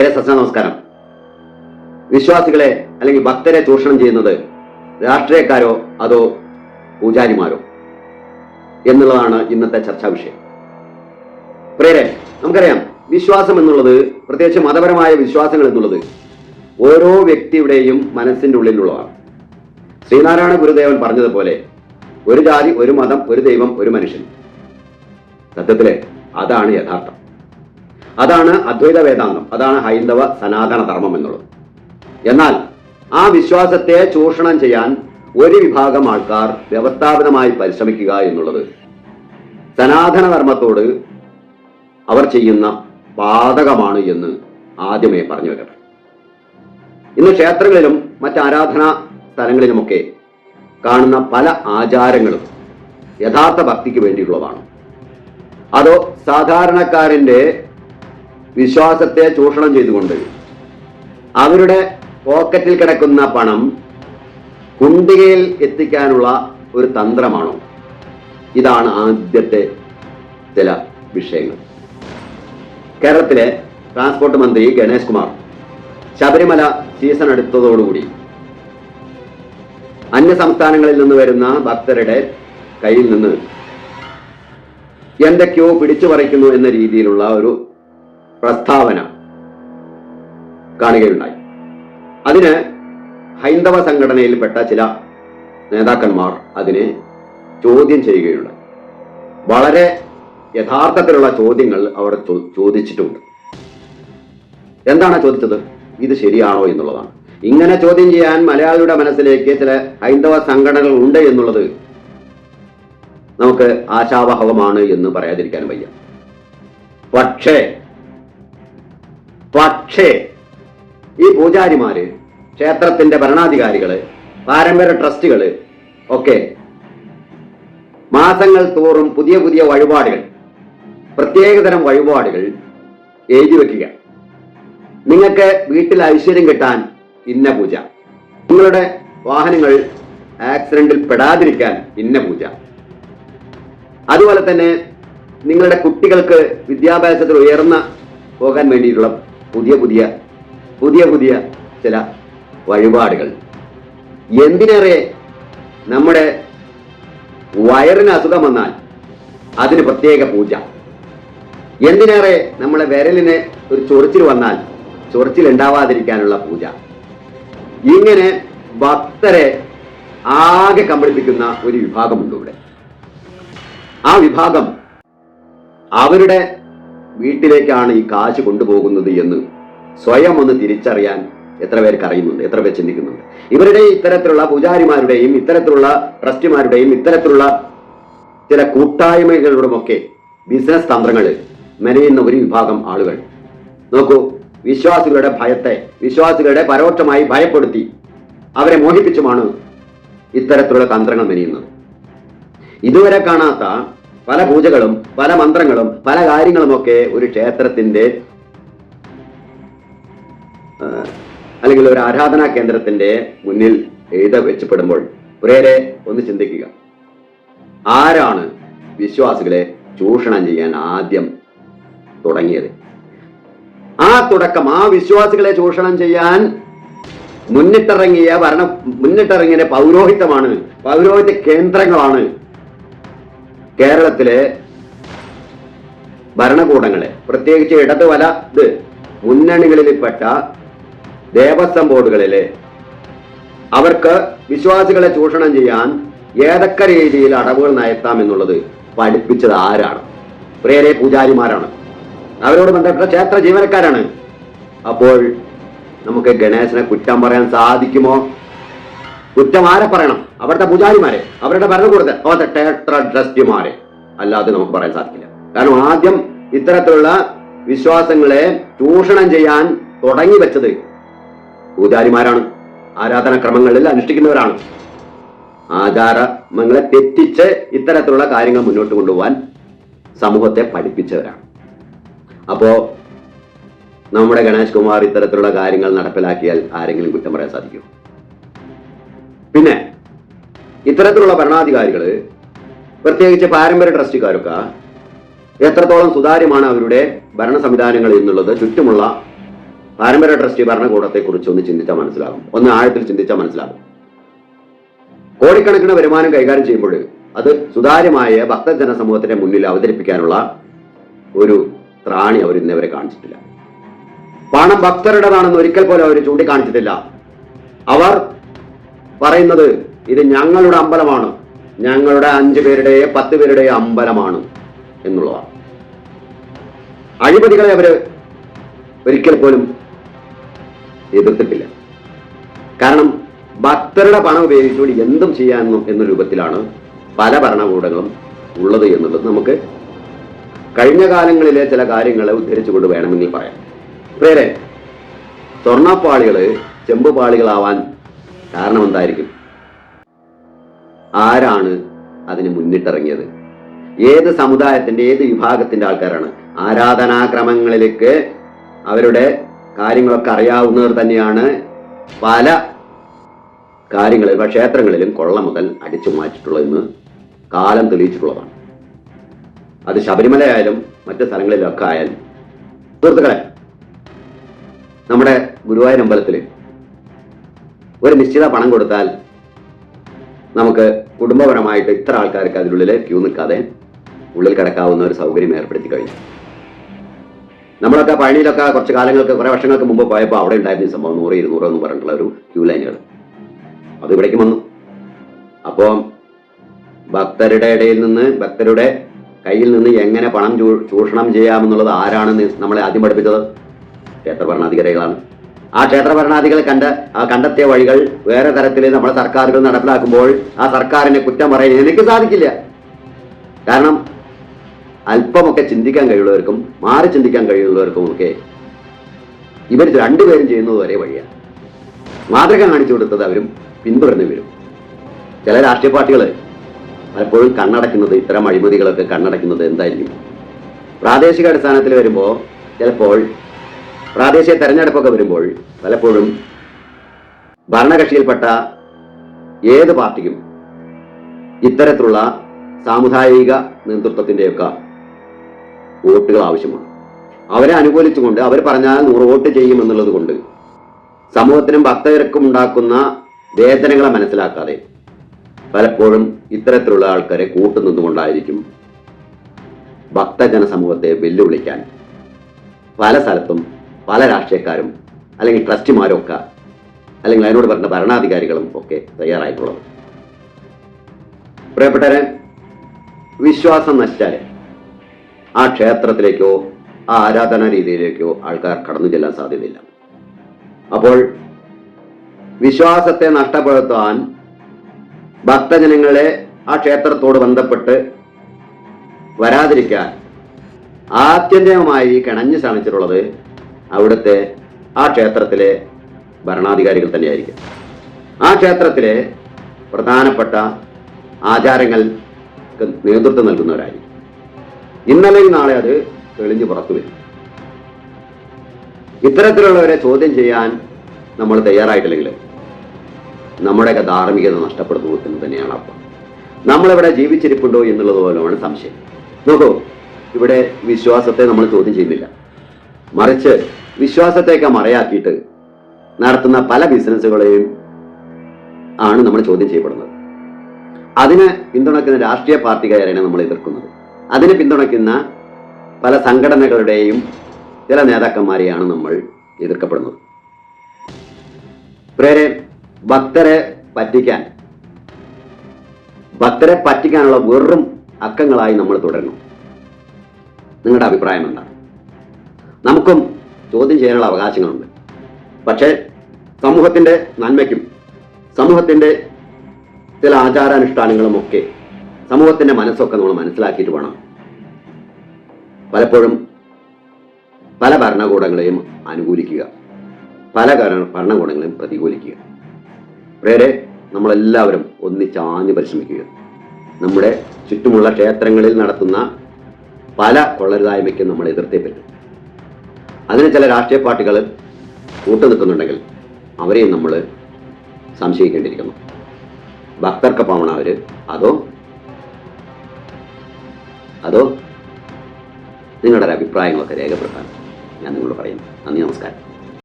നമസ്കാരം. വിശ്വാസികളെ അല്ലെങ്കിൽ ഭക്തരെ ചൂഷണം ചെയ്യുന്നത് രാഷ്ട്രീയക്കാരോ അതോ പൂജാരിമാരോ എന്നുള്ളതാണ് ഇന്നത്തെ ചർച്ചാ വിഷയം. പ്രിയരെ, നമുക്കറിയാം, വിശ്വാസം എന്നുള്ളത്, പ്രത്യേകിച്ച് മതപരമായ വിശ്വാസങ്ങൾ എന്നുള്ളത് ഓരോ വ്യക്തിയുടെയും മനസ്സിന്റെ ഉള്ളിലുള്ളതാണ്. ശ്രീനാരായണ ഗുരുദേവൻ പറഞ്ഞതുപോലെ ഒരു ജാതി, ഒരു മതം, ഒരു ദൈവം, ഒരു മനുഷ്യൻ. സത്യത്തില് അതാണ് യഥാർത്ഥം. അതാണ് അദ്വൈത വേദാന്തം, അതാണ് ഹൈന്ദവ സനാതന ധർമ്മം എന്നുള്ളത്. എന്നാൽ ആ വിശ്വാസത്തെ ചൂഷണം ചെയ്യാൻ ഒരു വിഭാഗം ആൾക്കാർ വ്യവസ്ഥാപിതമായി പരിശ്രമിക്കുക എന്നുള്ളത് സനാതന ധർമ്മത്തോട് അവർ ചെയ്യുന്ന പാതകമാണ് എന്ന് ആദ്യമേ പറഞ്ഞു വെക്കട്ടെ. ഇന്ന് ക്ഷേത്രങ്ങളിലും മറ്റ് ആരാധനാ സ്ഥലങ്ങളിലുമൊക്കെ കാണുന്ന പല ആചാരങ്ങളും യഥാർത്ഥ ഭക്തിക്ക് വേണ്ടിയുള്ളതാണ്, അതോ സാധാരണക്കാരന്റെ വിശ്വാസത്തെ ചൂഷണം ചെയ്തുകൊണ്ട് അവരുടെ പോക്കറ്റിൽ കിടക്കുന്ന പണം കുണ്ടികയിൽ എത്തിക്കാനുള്ള ഒരു തന്ത്രമാണോ? ഇതാണ് ആദ്യത്തെ ചില വിഷയങ്ങൾ. കേരളത്തിലെ ട്രാൻസ്പോർട്ട് മന്ത്രി ഗണേഷ് കുമാർ ശബരിമല സീസൺ എടുത്തതോടുകൂടി അന്യ സംസ്ഥാനങ്ങളിൽ നിന്ന് വരുന്ന ഭക്തരുടെ കയ്യിൽ നിന്ന് എന്തൊക്കെയോ പിടിച്ചു പറിക്കുന്നു എന്ന രീതിയിലുള്ള ഒരു പ്രസ്താവന കാണുകയുണ്ടായി. അതിന് ഹൈന്ദവ സംഘടനയിൽപ്പെട്ട ചില നേതാക്കന്മാർ അതിനെ ചോദ്യം ചെയ്യുകയുണ്ടായി. വളരെ യഥാർത്ഥത്തിലുള്ള ചോദ്യങ്ങൾ അവർ ചോദിച്ചിട്ടുണ്ട്. എന്താണ് ചോദിച്ചത്? ഇത് ശരിയാണോ എന്നുള്ളതാണ്. ഇങ്ങനെ ചോദ്യം ചെയ്യാൻ മലയാളിയുടെ മനസ്സിലേക്ക് ചില ഹൈന്ദവ സംഘടനകൾ ഉണ്ട് എന്നുള്ളത് നമുക്ക് ആശാവഹമാണ് എന്ന് പറയാതിരിക്കാൻ വയ്യ. പക്ഷേ ഈ പൂജാരിമാര്, ക്ഷേത്രത്തിന്റെ ഭരണാധികാരികള്, പാരമ്പര്യ ട്രസ്റ്റുകള് ഒക്കെ മാസങ്ങൾ തോറും പുതിയ പുതിയ വഴിപാടുകൾ, പ്രത്യേകതരം വഴിപാടുകൾ എഴുതി വെക്കുക. നിങ്ങൾക്ക് വീട്ടിൽ ഐശ്വര്യം കിട്ടാൻ ഇന്ന പൂജ, നിങ്ങളുടെ വാഹനങ്ങൾ ആക്സിഡന്റിൽ പെടാതിരിക്കാൻ ഇന്ന പൂജ, അതുപോലെ തന്നെ നിങ്ങളുടെ കുട്ടികൾക്ക് വിദ്യാഭ്യാസത്തിൽ ഉയർന്ന പോകാൻ വേണ്ടിയിട്ടുള്ള പുതിയ പുതിയ ചില വഴിപാടുകൾ. എന്തിനേറെ നമ്മുടെ വയറിന് അസുഖം വന്നാൽ അതിന് പ്രത്യേക പൂജ. എന്തിനേറെ നമ്മളെ വിരലിന് ഒരു ചൊറിച്ചിൽ വന്നാൽ ചൊറിച്ചിൽ ഉണ്ടാവാതിരിക്കാനുള്ള പൂജ. ഇങ്ങനെ ഭക്തരെ ആകെ കബളിപ്പിക്കുന്ന ഒരു വിഭാഗമുണ്ട് ഇവിടെ. ആ വിഭാഗം അവരുടെ വീട്ടിലേക്കാണ് ഈ കാശ് കൊണ്ടുപോകുന്നത് എന്ന് സ്വയം ഒന്ന് തിരിച്ചറിയാൻ എത്ര പേർക്ക് അറിയുന്നുണ്ട്, എത്ര പേർ ചിന്തിക്കുന്നുണ്ട്? ഇവരുടെ ഇത്തരത്തിലുള്ള പൂജാരിമാരുടെയും ഇത്തരത്തിലുള്ള ട്രസ്റ്റിമാരുടെയും ഇത്തരത്തിലുള്ള ചില കൂട്ടായ്മകളുടെയുമൊക്കെ ബിസിനസ് തന്ത്രങ്ങൾ മെനയുന്ന ഒരു വിഭാഗം ആളുകൾ. നോക്കൂ, വിശ്വാസികളുടെ ഭയത്തെ, വിശ്വാസികളുടെ പരോക്ഷമായി ഭയപ്പെടുത്തി അവരെ മോഹിപ്പിച്ചുമാണ് ഇത്തരത്തിലുള്ള തന്ത്രങ്ങൾ മെനയുന്നത്. ഇതുവരെ കാണാത്ത പല പൂജകളും പല മന്ത്രങ്ങളും പല കാര്യങ്ങളുമൊക്കെ ഒരു ക്ഷേത്രത്തിന്റെ അല്ലെങ്കിൽ ഒരു ആരാധനാ കേന്ദ്രത്തിന്റെ മുന്നിൽ എഴുത വെച്ചപ്പെടുമ്പോൾ പ്രിയരെ ഒന്ന് ചിന്തിക്കുക. ആരാണ് വിശ്വാസികളെ ചൂഷണം ചെയ്യാൻ ആദ്യം തുടങ്ങിയത്? ആ തുടക്കം, ആ വിശ്വാസികളെ ചൂഷണം ചെയ്യാൻ മുന്നിട്ടിറങ്ങിയ പൗരോഹിത്യമാണ്, പൗരോഹിത്യ കേന്ദ്രങ്ങളാണ് കേരളത്തിലെ ഭരണകൂടങ്ങളെ, പ്രത്യേകിച്ച് ഇടത് വലത് മുന്നണികളിൽപ്പെട്ട ദേവസ്വം ബോർഡുകളിലെ അവർക്ക് വിശ്വാസികളെ ചൂഷണം ചെയ്യാൻ ഏതൊക്കെ രീതിയിൽ അടവുകൾ നയത്താം എന്നുള്ളത് പഠിപ്പിച്ചത് ആരാണ്? പ്രിയരെ, പൂജാരിമാരാണ്. അവരോട് ബന്ധപ്പെട്ട ക്ഷേത്ര ജീവനക്കാരാണ്. അപ്പോൾ നമുക്ക് ഗണേശനെ കുറ്റം പറയാൻ സാധിക്കുമോ? കുറ്റം ആരെ പറയണം? അവിടുത്തെ പൂജാരിമാരെ, അവരുടെ ഭരണകൂടത്തെ, അവരുടെ ക്ഷേത്ര ട്രസ്റ്റിമാരെ. അല്ലാതെ നമുക്ക് പറയാൻ സാധിക്കില്ല. കാരണം ആദ്യം ഇത്തരത്തിലുള്ള വിശ്വാസങ്ങളെ ചൂഷണം ചെയ്യാൻ തുടങ്ങി വെച്ചത് പൂജാരിമാരാണ്, ആരാധനാക്രമങ്ങളിൽ അനുഷ്ഠിക്കുന്നവരാണ്. ആചാരങ്ങളെ തെറ്റിച്ച് ഇത്തരത്തിലുള്ള കാര്യങ്ങൾ മുന്നോട്ട് കൊണ്ടുപോകാൻ സമൂഹത്തെ പഠിപ്പിച്ചവരാണ്. അപ്പോ നമ്മുടെ ഗണേഷ് കുമാർ ഇത്തരത്തിലുള്ള കാര്യങ്ങൾ നടപ്പിലാക്കിയാൽ ആരെങ്കിലും കുറ്റം പറയാൻ സാധിക്കും? പിന്നെ ഇത്തരത്തിലുള്ള ഭരണാധികാരികൾ, പ്രത്യേകിച്ച് പാരമ്പര്യ ട്രസ്റ്റുകാരൊക്കെ എത്രത്തോളം സുതാര്യമാണ് അവരുടെ ഭരണ സംവിധാനങ്ങൾ എന്നുള്ളത് ചുറ്റുമുള്ള പാരമ്പര്യ ട്രസ്റ്റ് ഭരണകൂടത്തെക്കുറിച്ച് ഒന്ന് ചിന്തിച്ചാൽ മനസ്സിലാകും, ഒന്ന് ആഴത്തിൽ ചിന്തിച്ചാൽ മനസ്സിലാകും. കോടിക്കണക്കിന് വരുമാനം കൈകാര്യം ചെയ്യുമ്പോൾ അത് സുതാര്യമായ ഭക്തജന സമൂഹത്തിന്റെ മുന്നിൽ അവതരിപ്പിക്കാനുള്ള ഒരു ത്രാണി അവർ ഇന്നവരെ കാണിച്ചിട്ടില്ല. പണം ഭക്തരുടേതാണെന്ന് ഒരിക്കൽ പോലും അവർ ചൂണ്ടിക്കാണിച്ചിട്ടില്ല. അവർ പറയുന്നത് ഇത് ഞങ്ങളുടെ അമ്പലമാണ്, ഞങ്ങളുടെ 5 പേരുടെ 10 പേരുടെ അമ്പലമാണ് എന്നുള്ളതാണ്. അഴിമതികളെ അവര് ഒരിക്കൽ പോലും എതിർത്തിട്ടില്ല. കാരണം ഭക്തരുടെ പണം ഉപയോഗിച്ചുകൊണ്ട് എന്തും ചെയ്യാമെന്നും എന്ന രൂപത്തിലാണ് പല ഭരണകൂടങ്ങളും ഉള്ളത് എന്നുള്ളത് നമുക്ക് കഴിഞ്ഞ കാലങ്ങളിലെ ചില കാര്യങ്ങളെ ഉദ്ധരിച്ചുകൊണ്ട് വേണമെങ്കിൽ പറയാം. വേറെ സ്വർണ്ണപ്പാളികള് ചെമ്പുപാളികളാവാൻ കാരണം എന്തായിരിക്കും? ആരാണ് അതിന് മുന്നിട്ടിറങ്ങിയത്? ഏത് സമുദായത്തിന്റെ ഏത് വിഭാഗത്തിന്റെ ആൾക്കാരാണ്? ആരാധനാക്രമങ്ങളിലേക്ക് അവരുടെ കാര്യങ്ങളൊക്കെ അറിയാവുന്നവർ തന്നെയാണ് പല കാര്യങ്ങളിലും ക്ഷേത്രങ്ങളിലും കൊള്ള മുതൽ അടിച്ചു മാറ്റിയിട്ടുള്ളതെന്ന് കാലം തെളിയിച്ചിട്ടുള്ളതാണ്. അത് ശബരിമലയായാലും മറ്റ് സ്ഥലങ്ങളിലൊക്കെ ആയാലും. സുഹൃത്തുക്കളെ, നമ്മുടെ ഗുരുവായൂർ അമ്പലത്തിൽ ഒരു നിശ്ചിത പണം കൊടുത്താൽ നമുക്ക് കുടുംബപരമായിട്ട് ഇത്ര ആൾക്കാർക്ക് അതിനുള്ളിൽ ക്യൂ നിൽക്കാതെ ഉള്ളിൽ കിടക്കാവുന്ന ഒരു സൗകര്യം ഏർപ്പെടുത്തി കഴിഞ്ഞു. നമ്മളൊക്കെ പഴനിയിലൊക്കെ കുറച്ച് കാലങ്ങൾക്ക് കുറേ വർഷങ്ങൾക്ക് മുമ്പ് പോയപ്പോൾ അവിടെ ഉണ്ടായിരുന്ന സംഭവം 100-200 എന്ന് പറഞ്ഞിട്ടുള്ള ഒരു ക്യൂ ലൈനുകൾ അത് ഇവിടേക്ക് വന്നു. അപ്പോൾ ഭക്തരുടെ ഇടയിൽ നിന്ന്, ഭക്തരുടെ കയ്യിൽ നിന്ന് എങ്ങനെ പണം ചൂഷണം ചെയ്യാമെന്നുള്ളത് ആരാണ് നമ്മളെ ആദ്യം പഠിപ്പിച്ചത്? ക്ഷേത്ര ഭരണാധികാരികളാണ്. ആ ക്ഷേത്ര ഭരണാധികാരികൾ കണ്ടെത്തിയ വഴികൾ വേറെ തരത്തിൽ നമ്മുടെ സർക്കാരുകൾ നടപ്പിലാക്കുമ്പോൾ ആ സർക്കാരിനെ കുറ്റം പറയാൻ എനിക്ക് സാധിക്കില്ല. കാരണം അല്പമൊക്കെ ചിന്തിക്കാൻ കഴിയുള്ളവർക്കും മാറി ചിന്തിക്കാൻ കഴിയുന്നവർക്കും ഒക്കെ ഇവർ രണ്ടുപേരും ചെയ്യുന്നത് ഒരേ വഴിയാണ്. മാതൃക കാണിച്ചു കൊടുത്തത് അവരും പിന്തുടർന്നു വരും. ചില രാഷ്ട്രീയ പാർട്ടികൾ പലപ്പോഴും കണ്ണടയ്ക്കുന്നത്, ഇത്തരം അഴിമതികളൊക്കെ കണ്ണടയ്ക്കുന്നത് എന്തായിരിക്കും? പ്രാദേശിക അടിസ്ഥാനത്തിൽ വരുമ്പോൾ, ചിലപ്പോൾ പ്രാദേശിക തെരഞ്ഞെടുപ്പൊക്കെ വരുമ്പോൾ പലപ്പോഴും ഭരണകക്ഷിയിൽപ്പെട്ട ഏത് പാർട്ടിക്കും ഇത്തരത്തിലുള്ള സാമുദായിക നേതൃത്വത്തിൻ്റെയൊക്കെ വോട്ടുകൾ ആവശ്യമാണ്. അവരെ അനുകൂലിച്ചുകൊണ്ട് അവർ പറഞ്ഞാൽ 100 വോട്ട് ചെയ്യുമെന്നുള്ളത് കൊണ്ട് സമൂഹത്തിനും ഭക്തർക്കും ഉണ്ടാക്കുന്ന വേദനകളെ മനസ്സിലാക്കാതെ പലപ്പോഴും ഇത്തരത്തിലുള്ള ആൾക്കാരെ കൂട്ടുനിന്നുകൊണ്ടായിരിക്കും ഭക്തജന സമൂഹത്തെ വെല്ലുവിളിക്കാൻ പല സ്ഥലത്തും പല രാഷ്ട്രീയക്കാരും അല്ലെങ്കിൽ ട്രസ്റ്റിമാരും ഒക്കെ അല്ലെങ്കിൽ അതിനോട് പറഞ്ഞ ഭരണാധികാരികളും ഒക്കെ തയ്യാറായിട്ടുള്ളത്. പ്രിയപ്പെട്ടവരെ, വിശ്വാസം നശിച്ചാൽ ആ ക്ഷേത്രത്തിലേക്കോ ആ ആരാധനാ രീതിയിലേക്കോ ആൾക്കാർ കടന്നു ചെല്ലാൻ സാധ്യതയില്ല. അപ്പോൾ വിശ്വാസത്തെ നഷ്ടപ്പെടുത്താൻ ഭക്തജനങ്ങളെ ആ ക്ഷേത്രത്തോട് ബന്ധപ്പെട്ട് വരാതിരിക്കാൻ ആത്യന്തികമായി കിണഞ്ഞു ശ്രമിച്ചിട്ടുള്ളത് അവിടുത്തെ ആ ക്ഷേത്രത്തിലെ ഭരണാധികാരികൾ തന്നെയായിരിക്കും. ആ ക്ഷേത്രത്തിലെ പ്രധാനപ്പെട്ട ആചാരങ്ങൾക്ക് നേതൃത്വം നൽകുന്നവരായിരിക്കും. ഇന്നലെയും നാളെ അത് തെളിഞ്ഞു പുറത്തു വരും. ഇത്തരത്തിലുള്ളവരെ ചോദ്യം ചെയ്യാൻ നമ്മൾ തയ്യാറായിട്ടില്ലെങ്കിൽ നമ്മുടെയൊക്കെ ധാർമ്മികത നഷ്ടപ്പെടുന്നു എന്ന് തന്നെയാണ് അപ്പം. നമ്മളിവിടെ ജീവിച്ചിരിപ്പുണ്ടോ എന്നുള്ളത് പോലെയാണ് സംശയം. നോക്കൂ, ഇവിടെ വിശ്വാസത്തെ നമ്മൾ ചോദ്യം ചെയ്യുന്നില്ല, മറിച്ച് വിശ്വാസത്തേക്ക് മറയാക്കിയിട്ട് നടത്തുന്ന പല ബിസിനസ്സുകളെയും ആണ് നമ്മൾ ചോദ്യം ചെയ്യപ്പെടുന്നത്. അതിന് പിന്തുണയ്ക്കുന്ന രാഷ്ട്രീയ പാർട്ടിക്കാരെയാണ് നമ്മൾ എതിർക്കുന്നത്. അതിനെ പിന്തുണയ്ക്കുന്ന പല സംഘടനകളുടെയും ചില നേതാക്കന്മാരെയാണ് നമ്മൾ എതിർക്കപ്പെടുന്നത്. പ്രേരെ ഭക്തരെ പറ്റിക്കാനുള്ള വെറും അക്കങ്ങളായി നമ്മൾ തുടരണം. നിങ്ങളുടെ അഭിപ്രായം എന്താണ്? നമുക്കും ചോദ്യം ചെയ്യാനുള്ള അവകാശങ്ങളുണ്ട്. പക്ഷേ സമൂഹത്തിൻ്റെ നന്മയ്ക്കും സമൂഹത്തിൻ്റെ ചില ആചാരാനുഷ്ഠാനങ്ങളും ഒക്കെ സമൂഹത്തിൻ്റെ മനസ്സൊക്കെ നമ്മൾ മനസ്സിലാക്കിയിട്ട് വേണം പലപ്പോഴും പല ഭരണകൂടങ്ങളെയും അനുകൂലിക്കുക, പല ഭരണകൂടങ്ങളെയും പ്രതികൂലിക്കുക. വേറെ നമ്മളെല്ലാവരും ഒന്നിച്ചാഞ്ഞ് പരിശ്രമിക്കുക. നമ്മുടെ ചുറ്റുമുള്ള ക്ഷേത്രങ്ങളിൽ നടത്തുന്ന പല കൊള്ളരുതായ്മയ്ക്കും നമ്മൾ എതിർത്തേ പറ്റും. അതിന് ചില രാഷ്ട്രീയ പാർട്ടികൾ കൂട്ടുനിൽക്കുന്നുണ്ടെങ്കിൽ അവരെയും നമ്മൾ സംശയിക്കേണ്ടിയിരിക്കുന്നു. ഭക്തർക്കൊപ്പമാണ് അവർ, അതോ നിങ്ങളുടെ അഭിപ്രായങ്ങളൊക്കെ രേഖപ്പെടുത്താൻ ഞാൻ നിങ്ങളോട് പറയുന്നു. നന്ദി, നമസ്കാരം.